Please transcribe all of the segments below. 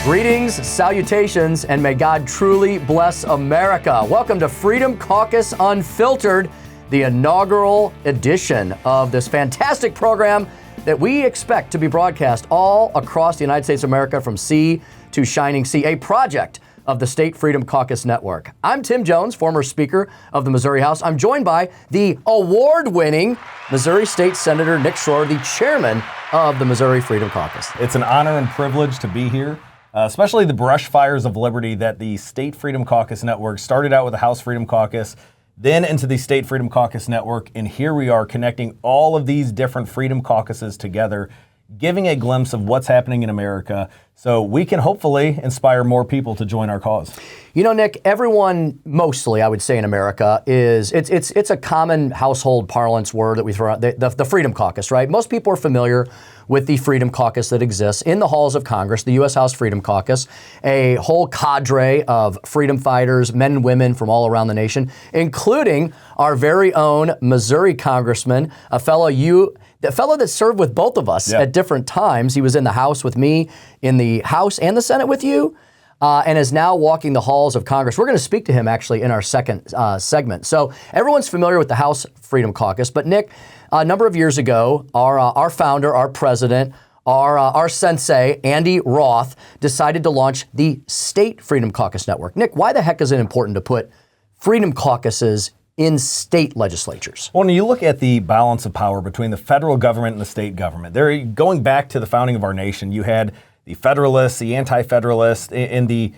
Greetings, salutations, and may God truly bless America. Welcome to Freedom Caucus Unfiltered, the inaugural edition of this fantastic program that we expect to be broadcast all across the United States of America from sea to shining sea, a project of the State Freedom Caucus Network. I'm Tim Jones, former Speaker of the Missouri House. I'm joined by the award-winning Missouri State Senator Nick Schroer, the chairman of the Missouri Freedom Caucus. It's an honor and privilege to be here. Especially the brush fires of liberty that the State Freedom Caucus Network started out with the House Freedom Caucus, then into the State Freedom Caucus Network, and here we are connecting all of these different freedom caucuses together, giving a glimpse of what's happening in America so we can hopefully inspire more people to join our cause. You know, Nick, everyone, mostly, I would say in America, it's a common household parlance word that we throw out, the Freedom Caucus, right? Most people are familiar with the Freedom Caucus that exists in the halls of Congress, the U.S. House Freedom Caucus, a whole cadre of freedom fighters, men and women from all around the nation, including our very own Missouri Congressman, a fellow that served with both of us at different times. He was in the House with me, in the House and the Senate with you, and is now walking the halls of Congress. We're going to speak to him actually in our second segment. So everyone's familiar with the House Freedom Caucus, but Nick, a number of years ago, our founder, our president, our sensei, Andy Roth, decided to launch the State Freedom Caucus Network. Nick, why the heck is it important to put freedom caucuses in state legislatures? Well, when you look at the balance of power between the federal government and the state government, going back to the founding of our nation, you had the Federalists, the Anti-Federalists, and the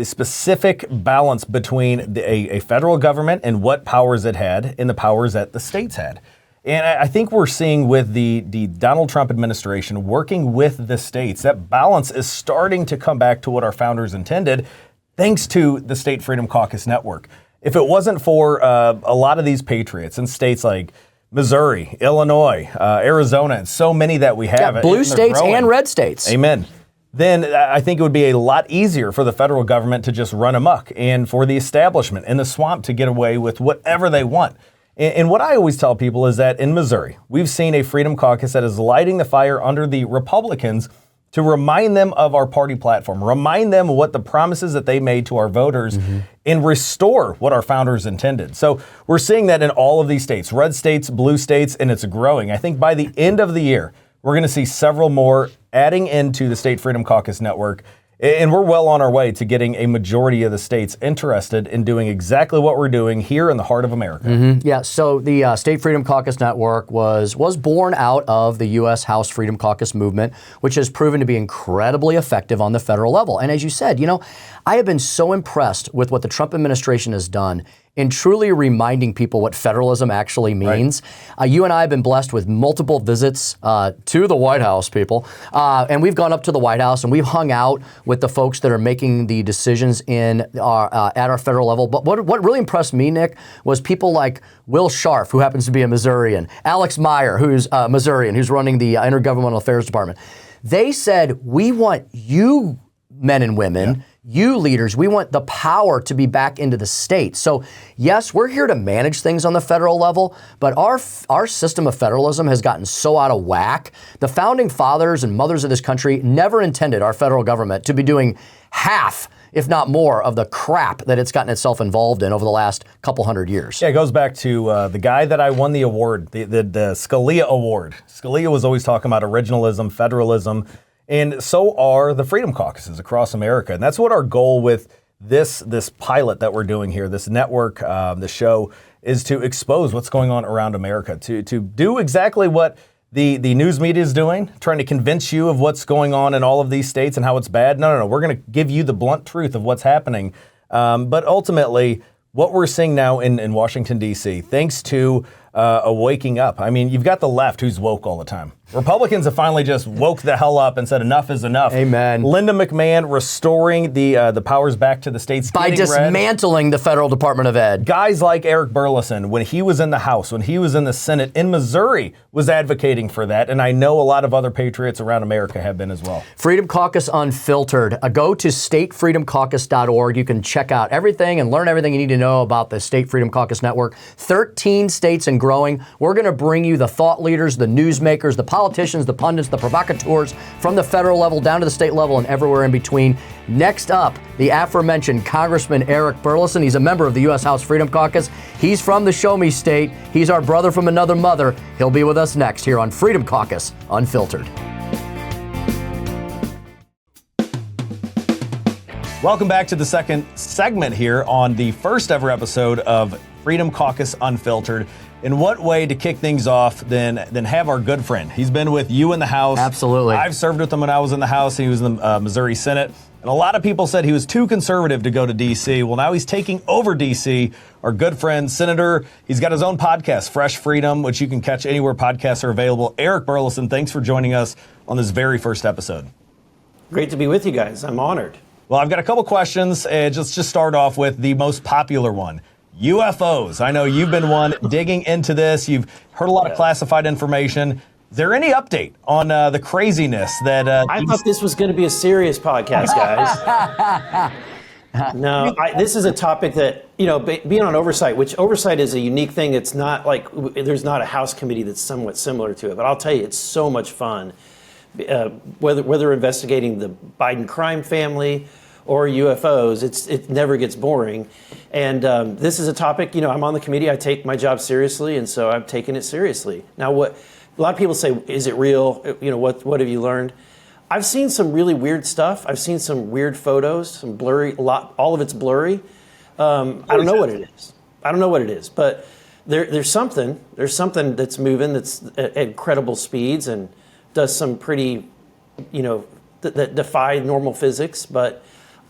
specific balance between a federal government and what powers it had and the powers that the states had. And I think we're seeing with the Donald Trump administration working with the states, that balance is starting to come back to what our founders intended, thanks to the State Freedom Caucus Network. If it wasn't for a lot of these patriots in states like Missouri, Illinois, Arizona, and so many that we have. Blue states and red states. Amen. Then I think it would be a lot easier for the federal government to just run amok and for the establishment and the swamp to get away with whatever they want. And what I always tell people is that in Missouri, we've seen a Freedom Caucus that is lighting the fire under the Republicans to remind them of our party platform, remind them of what the promises that they made to our voters, and restore what our founders intended. So we're seeing that in all of these states, red states, blue states, and it's growing. I think by the end of the year, we're going to see several more adding into the State Freedom Caucus Network. And we're well on our way to getting a majority of the states interested in doing exactly what we're doing here in the heart of America. Yeah, so the State Freedom Caucus Network was born out of the U.S. House Freedom Caucus movement, which has proven to be incredibly effective on the federal level. And as you said, you know, I have been so impressed with what the Trump administration has done in truly reminding people what federalism actually means. Right. You and I have been blessed with multiple visits to the White House, people. And we've gone up to the White House and we've hung out with the folks that are making the decisions at our federal level. But what really impressed me, Nick, was people like Will Scharf, who happens to be a Missourian, Alex Meyer, who's a Missourian, who's running the Intergovernmental Affairs Department. They said, we want you men and women, you leaders, we want the power to be back into the state. So yes, we're here to manage things on the federal level, but our system of federalism has gotten so out of whack. The founding fathers and mothers of this country never intended our federal government to be doing half, if not more, of the crap that it's gotten itself involved in over the last couple hundred years. Yeah, it goes back to the guy that I won the award, the Scalia Award. Scalia was always talking about originalism, federalism, and so are the freedom caucuses across America. And that's what our goal with this pilot that we're doing here, this network, the show, is to expose what's going on around America, to do exactly what the news media is doing, trying to convince you of what's going on in all of these states and how it's bad. No. We're going to give you the blunt truth of what's happening. But ultimately, what we're seeing now in Washington, D.C., thanks to a waking up. I mean, you've got the left who's woke all the time. Republicans have finally just woke the hell up and said enough is enough. Amen. Linda McMahon restoring the powers back to the states. By dismantling the federal Department of Ed. Guys like Eric Burleson, when he was in the House, when he was in the Senate in Missouri, was advocating for that. And I know a lot of other patriots around America have been as well. Freedom Caucus Unfiltered. Go to statefreedomcaucus.org. You can check out everything and learn everything you need to know about the State Freedom Caucus Network. 13 states and growing. We're going to bring you the thought leaders, the newsmakers, the politicians, the pundits, the provocateurs from the federal level down to the state level and everywhere in between. Next up, the aforementioned Congressman Eric Burleson. He's a member of the U.S. House Freedom Caucus. He's from the Show Me State. He's our brother from another mother. He'll be with us next here on Freedom Caucus Unfiltered. Welcome back to the second segment here on the first ever episode of Freedom Caucus Unfiltered. In what way to kick things off than have our good friend? He's been with you in the House. Absolutely. I've served with him when I was in the House. He was in the Missouri Senate. And a lot of people said he was too conservative to go to D.C. Well, now he's taking over D.C. Our good friend, Senator, he's got his own podcast, Fresh Freedom, which you can catch anywhere podcasts are available. Eric Burleson, thanks for joining us on this very first episode. Great to be with you guys. I'm honored. Well, I've got a couple questions. Just start off with the most popular one. UFOs. I know you've been one digging into this. You've heard a lot of classified information. Is there any update on the craziness that... I thought this was going to be a serious podcast, guys. No, this is a topic that, being on oversight, which oversight is a unique thing. It's not like there's not a House committee that's somewhat similar to it. But I'll tell you, it's so much fun. Whether investigating the Biden crime family or UFOs, it never gets boring. And this is a topic, I'm on the committee. I take my job seriously, and so I've taken it seriously. Now, what a lot of people say, is it real? What have you learned? I've seen some really weird stuff. I've seen some weird photos, some blurry, all of it's blurry. I don't know what it is. But there's something that's moving that's at incredible speeds and does some pretty, that defy normal physics. But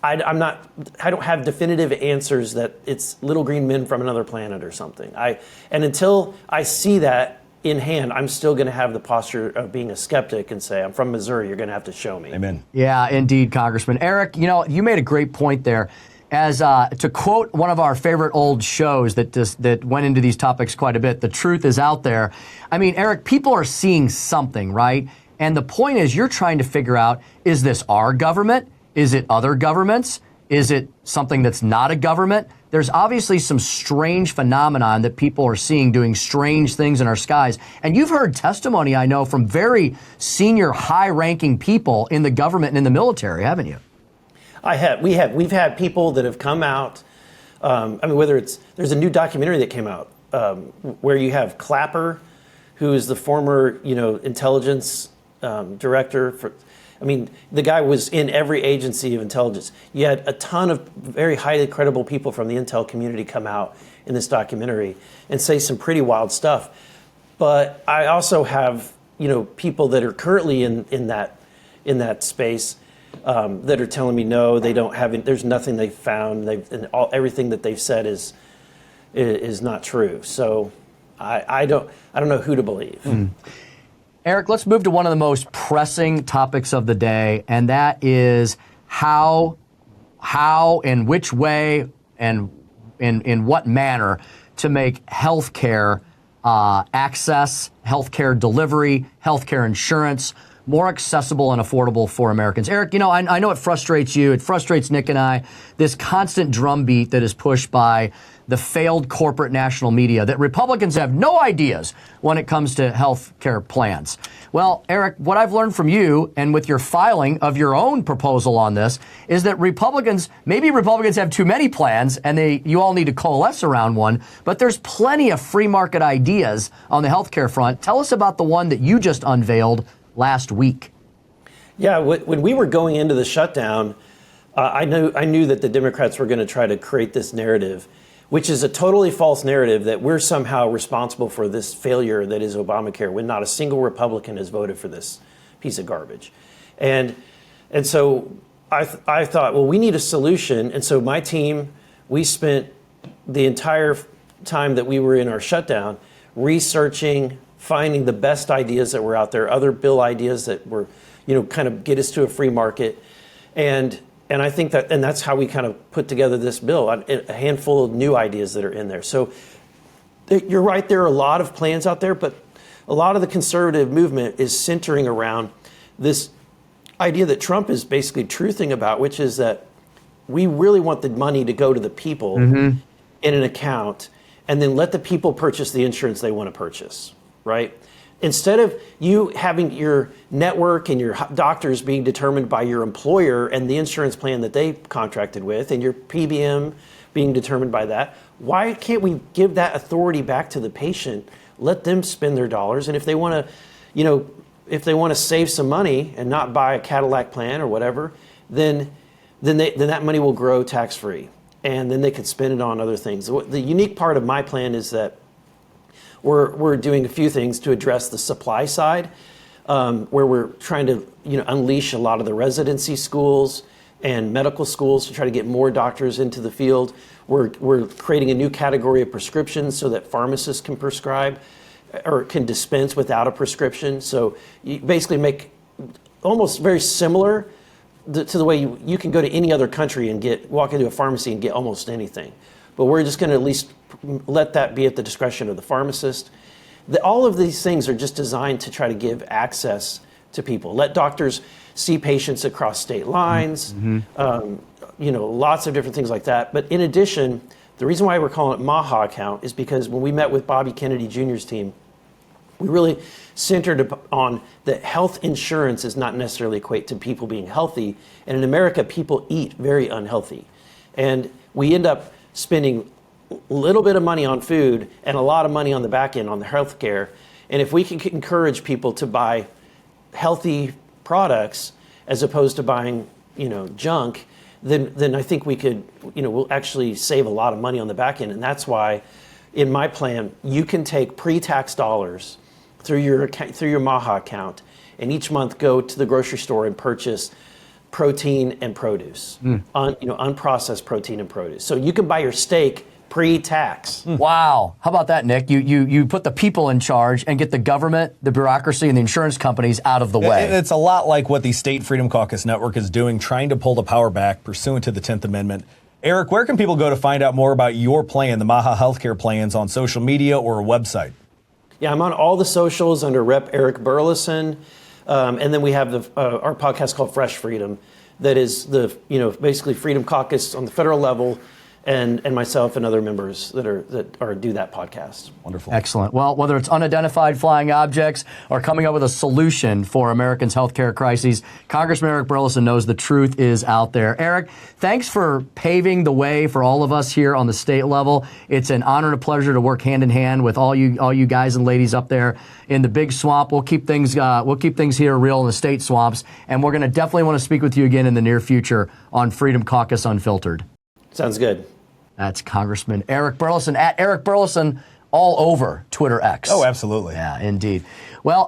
I don't have definitive answers that it's little green men from another planet or something. And until I see that in hand, I'm still going to have the posture of being a skeptic and say, I'm from Missouri, you're going to have to show me. Amen. Yeah, indeed, Congressman. Eric, you made a great point there. As to quote one of our favorite old shows that went into these topics quite a bit, the truth is out there. I mean, Eric, people are seeing something, right? And the point is, you're trying to figure out, is this our government? Is it other governments? Is it something that's not a government? There's obviously some strange phenomenon that people are seeing doing strange things in our skies. And you've heard testimony, I know, from very senior, high-ranking people in the government and in the military, haven't you? I have. We've had people that have come out. There's a new documentary that came out where you have Clapper, who is the former, intelligence director. The guy was in every agency of intelligence. You had a ton of very highly credible people from the intel community come out in this documentary and say some pretty wild stuff. But I also have, people that are currently in that space that are telling me no, they don't have. There's nothing they've found. Everything that they've said is not true. So I don't know who to believe. Mm. Eric, let's move to one of the most pressing topics of the day, and that is how, in which way, and in what manner to make healthcare access, healthcare delivery, healthcare insurance more accessible and affordable for Americans. Eric, I know it frustrates you. It frustrates Nick and I, this constant drumbeat that is pushed by the failed corporate national media that Republicans have no ideas when it comes to health care plans. Well, Eric, what I've learned from you and with your filing of your own proposal on this is that maybe Republicans have too many plans and you all need to coalesce around one, but there's plenty of free market ideas on the health care front. Tell us about the one that you just unveiled last week. Yeah, when we were going into the shutdown, I knew that the Democrats were going to try to create this narrative, which is a totally false narrative that we're somehow responsible for this failure that is Obamacare, when not a single Republican has voted for this piece of garbage. And so I thought, well, we need a solution. And so my team, we spent the entire time that we were in our shutdown researching, finding the best ideas that were out there, other bill ideas that were, kind of get us to a free market. And I think that's how we kind of put together this bill, a handful of new ideas that are in there. So you're right, there are a lot of plans out there, but a lot of the conservative movement is centering around this idea that Trump is basically truthing about, which is that we really want the money to go to the people in an account and then let the people purchase the insurance they want to purchase, right? Instead of you having your network and your doctors being determined by your employer and the insurance plan that they contracted with, and your PBM being determined by that, why can't we give that authority back to the patient? Let them spend their dollars, and if they want to, if they want to save some money and not buy a Cadillac plan or whatever, then that money will grow tax-free, and then they can spend it on other things. The unique part of my plan is that we're doing a few things to address the supply side, where we're trying to unleash a lot of the residency schools and medical schools to try to get more doctors into the field. We're creating a new category of prescriptions so that pharmacists can prescribe or can dispense without a prescription. So you basically make almost very similar to the way you can go to any other country and walk into a pharmacy and get almost anything. But we're just going to at least let that be at the discretion of the pharmacist. All of these things are just designed to try to give access to people. Let doctors see patients across state lines, lots of different things like that. But in addition, the reason why we're calling it MAHA account is because when we met with Bobby Kennedy Jr.'s team, we really centered on that health insurance is not necessarily equate to people being healthy. And in America, people eat very unhealthy. And we end up spending a little bit of money on food and a lot of money on the back end on the health care. And if we can encourage people to buy healthy products as opposed to buying, junk, then I think we could, we'll actually save a lot of money on the back end. And that's why in my plan, you can take pre-tax dollars through your MAHA account and each month go to the grocery store and purchase protein and produce, unprocessed protein and produce. So you can buy your steak pre-tax. Wow. How about that, Nick? You put the people in charge and get the government, the bureaucracy, and the insurance companies out of the way. It's a lot like what the State Freedom Caucus Network is doing, trying to pull the power back pursuant to the 10th Amendment. Eric, where can people go to find out more about your plan, the MAHA healthcare plans, on social media or a website? Yeah, I'm on all the socials under Rep. Eric Burleson. And then we have our podcast called Fresh Freedom that is basically Freedom Caucus on the federal level, and myself and other members that do that podcast. Wonderful. Excellent. Well, whether it's unidentified flying objects or coming up with a solution for Americans' healthcare crises, Congressman Eric Burleson knows the truth is out there. Eric, thanks for paving the way for all of us here on the state level. It's an honor and a pleasure to work hand in hand with all you guys and ladies up there in the big swamp. We'll keep things here real in the state swamps, and we're going to definitely want to speak with you again in the near future on Freedom Caucus Unfiltered. Sounds good. That's Congressman Eric Burleson, at Eric Burleson, all over Twitter X. Oh, absolutely. Yeah, indeed. Well,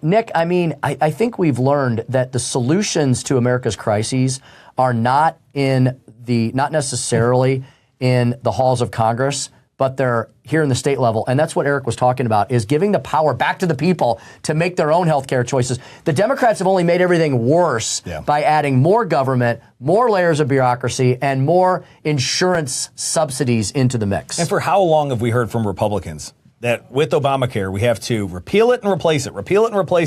Nick, I think we've learned that the solutions to America's crises are not necessarily in the halls of Congress, but they're here in the state level. And that's what Eric was talking about, is giving the power back to the people to make their own healthcare choices. The Democrats have only made everything worse by adding more government, more layers of bureaucracy, and more insurance subsidies into the mix. And for how long have we heard from Republicans that with Obamacare, we have to repeal it and replace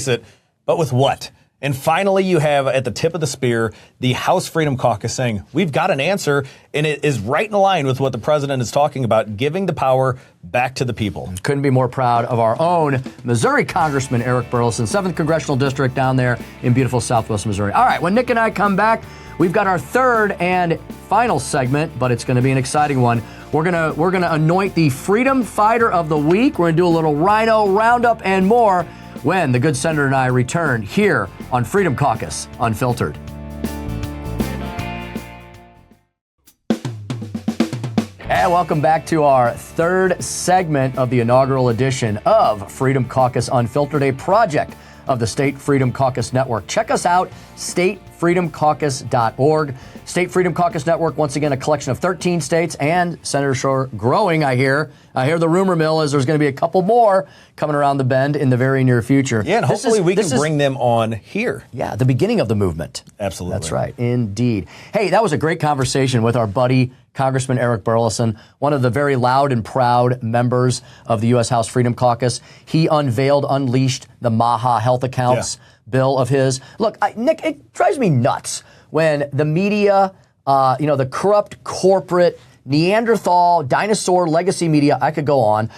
it, but with what? And finally, you have at the tip of the spear the House Freedom Caucus saying, we've got an answer, and it is right in line with what the president is talking about, giving the power back to the people. Couldn't be more proud of our own Missouri Congressman Eric Burleson, 7th Congressional District down there in beautiful Southwest Missouri. All right, when Nick and I come back, we've got our third and final segment, but it's going to be an exciting one. We're gonna anoint the Freedom Fighter of the Week. We're going to do a little Rhino Roundup and more when the good senator and I return here on Freedom Caucus Unfiltered. And welcome back to our third segment of the inaugural edition of Freedom Caucus Unfiltered, a project of the State Freedom Caucus Network. Check us out, statefreedomcaucus.org. State Freedom Caucus Network, once again, a collection of 13 states, and Senator Shore growing, I hear. I hear the rumor mill is there's going to be a couple more coming around the bend in the very near future. Yeah, and hopefully we can bring them on here. Yeah, the beginning of the movement. Absolutely. That's right, indeed. Hey, that was a great conversation with our buddy, Congressman Eric Burleson, one of the very loud and proud members of the U.S. House Freedom Caucus. He unleashed the MAHA health accounts bill of his. Look, Nick, it drives me nuts when the media, the corrupt corporate Neanderthal, dinosaur legacy media, I could go on,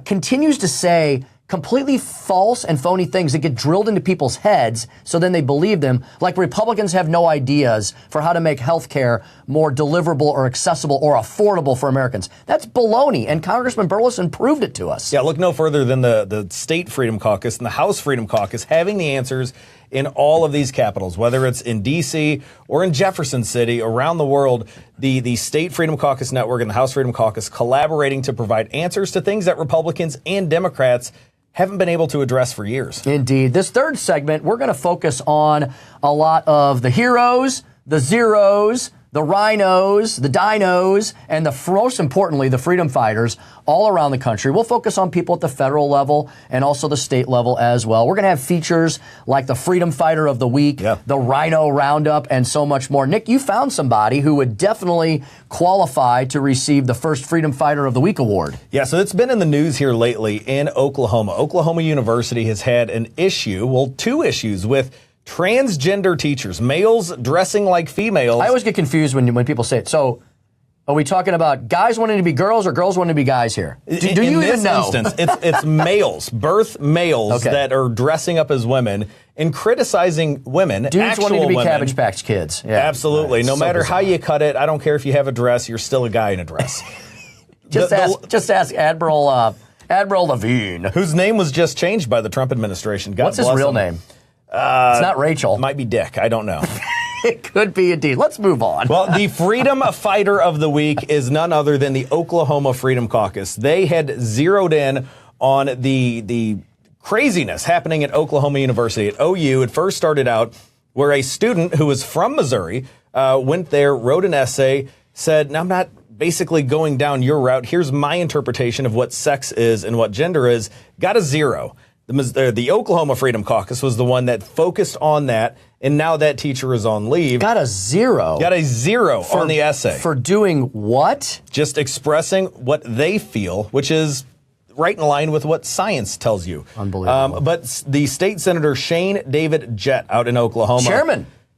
continues to say completely false and phony things that get drilled into people's heads so then they believe them. Like Republicans have no ideas for how to make health care more deliverable or accessible or affordable for Americans. That's baloney, and Congressman Burleson proved it to us. Yeah, look no further than the State Freedom Caucus and the House Freedom Caucus having the answers in all of these capitals, whether it's in D.C. or in Jefferson City, around the world, the State Freedom Caucus Network and the House Freedom Caucus collaborating to provide answers to things that Republicans and Democrats haven't been able to address for years. Indeed. This third segment, we're going to focus on a lot of the heroes, the zeros, the rhinos, the dinos, and most importantly, the freedom fighters all around the country. We'll focus on people at the federal level and also the state level as well. We're going to have features like the Freedom Fighter of the Week, the Rhino Roundup, and so much more. Nick, you found somebody who would definitely qualify to receive the first Freedom Fighter of the Week award. Yeah, so it's been in the news here lately in Oklahoma. Oklahoma University has had an issue, well, two issues with transgender teachers, males dressing like females. I always get confused when people say it. So, are we talking about guys wanting to be girls or girls wanting to be guys here? Do you even know? In this instance, it's males, birth males that are dressing up as women and criticizing women, dudes wanting to be Cabbage Patch Kids. Yeah. Absolutely. No matter how you cut it, I don't care if you have a dress, you're still a guy in a dress. Just ask Admiral Levine, whose name was just changed by the Trump administration. God What's his real name? It's not Rachel. Might be Dick. I don't know. It could be indeed. Let's move on. Well, the Freedom Fighter of the Week is none other than the Oklahoma Freedom Caucus. They had zeroed in on the craziness happening at Oklahoma University, at OU. It first started out where a student who was from Missouri went there, wrote an essay, said, "Now, I'm not basically going down your route. Here's my interpretation of what sex is and what gender is." Got a 0. The Oklahoma Freedom Caucus was the one that focused on that, and now that teacher is on leave. Got a 0? Got a 0 on the essay. For doing what? Just expressing what they feel, which is right in line with what science tells you. Unbelievable. But the state senator Shane David Jett out in Oklahoma.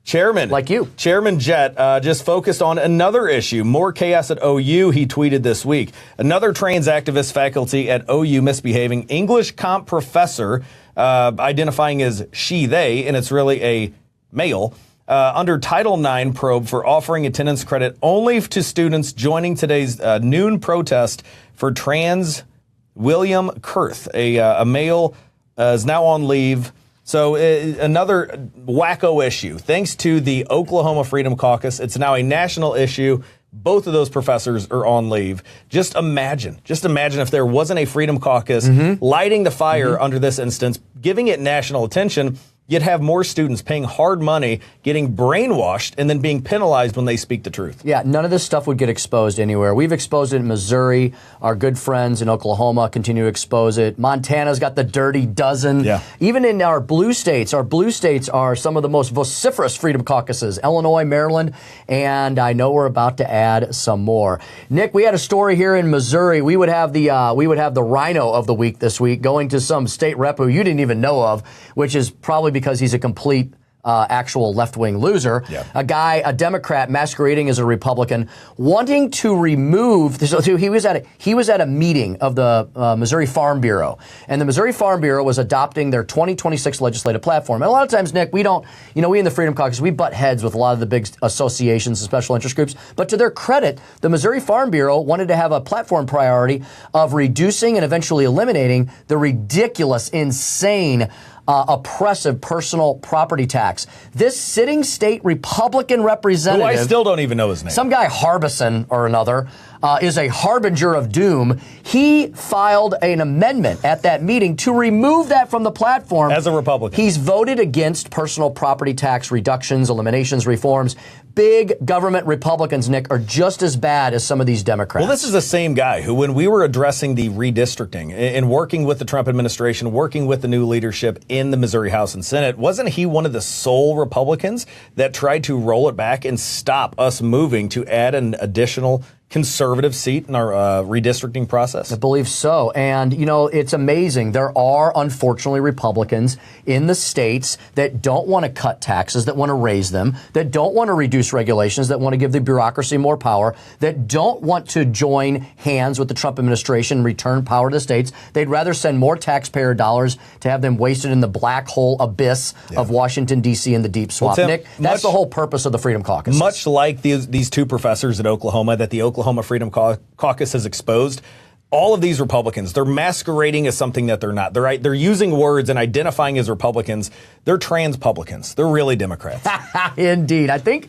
Chairman. Like you. Chairman Jett just focused on another issue. More chaos at OU, he tweeted this week. Another trans activist faculty at OU misbehaving. English comp professor identifying as she, they, and it's really a male, under Title IX probe for offering attendance credit only to students joining today's noon protest for trans William Kurth, a male, is now on leave. So another wacko issue. Thanks to the Oklahoma Freedom Caucus, it's now a national issue. Both of those professors are on leave. Just imagine if there wasn't a Freedom Caucus lighting the fire under this instance, giving it national attention. You'd have more students paying hard money, getting brainwashed, and then being penalized when they speak the truth. Yeah, none of this stuff would get exposed anywhere. We've exposed it in Missouri. Our good friends in Oklahoma continue to expose it. Montana's got the Dirty Dozen. Yeah. Even in our blue states are some of the most vociferous Freedom Caucuses. Illinois, Maryland, and I know we're about to add some more. Nick, we had a story here in Missouri. We would have the Rhino of the Week this week, going to some state rep who you didn't even know of, which is probably because he's a complete actual left-wing loser. Yeah. A Democrat masquerading as a Republican, wanting to remove. So he was at a meeting of the Missouri Farm Bureau, and the Missouri Farm Bureau was adopting their 2026 legislative platform. And a lot of times, Nick, we in the Freedom Caucus, we butt heads with a lot of the big associations and special interest groups. But to their credit, the Missouri Farm Bureau wanted to have a platform priority of reducing and eventually eliminating the ridiculous, insane, oppressive personal property tax. This sitting state Republican representative, who I still don't even know his name, some guy Harbison or another, is a harbinger of doom. He filed an amendment at that meeting to remove that from the platform. As a Republican. He's voted against personal property tax reductions, eliminations, reforms. Big government Republicans, Nick, are just as bad as some of these Democrats. Well, this is the same guy who, when we were addressing the redistricting and working with the Trump administration, working with the new leadership in the Missouri House and Senate, wasn't he one of the sole Republicans that tried to roll it back and stop us moving to add an additional conservative seat in our redistricting process? I believe so. And, it's amazing. There are, unfortunately, Republicans in the states that don't want to cut taxes, that want to raise them, that don't want to reduce regulations, that want to give the bureaucracy more power, that don't want to join hands with the Trump administration and return power to the states. They'd rather send more taxpayer dollars to have them wasted in the black hole abyss of Washington, D.C. and the deep swamp. Tim, Nick, that's the whole purpose of the Freedom Caucus. Much like these two professors at Oklahoma that the Oklahoma Freedom Caucus has exposed, all of these Republicans, they're masquerading as something that they're not. They're using words and identifying as Republicans. They're trans-publicans. They're really Democrats. Indeed. I think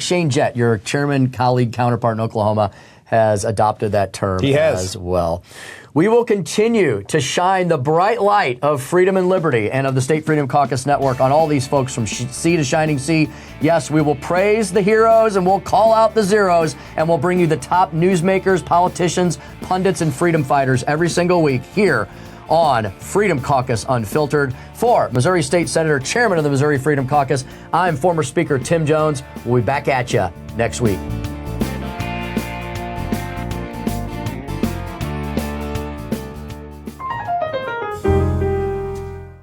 Shane Jett, your chairman, colleague, counterpart in Oklahoma, has adopted that term as well. We will continue to shine the bright light of freedom and liberty and of the State Freedom Caucus Network on all these folks from sea to shining sea. Yes, we will praise the heroes and we'll call out the zeros, and we'll bring you the top newsmakers, politicians, pundits, and freedom fighters every single week here on Freedom Caucus Unfiltered. For Missouri State Senator, Chairman of the Missouri Freedom Caucus, I'm former Speaker Tim Jones. We'll be back at you next week.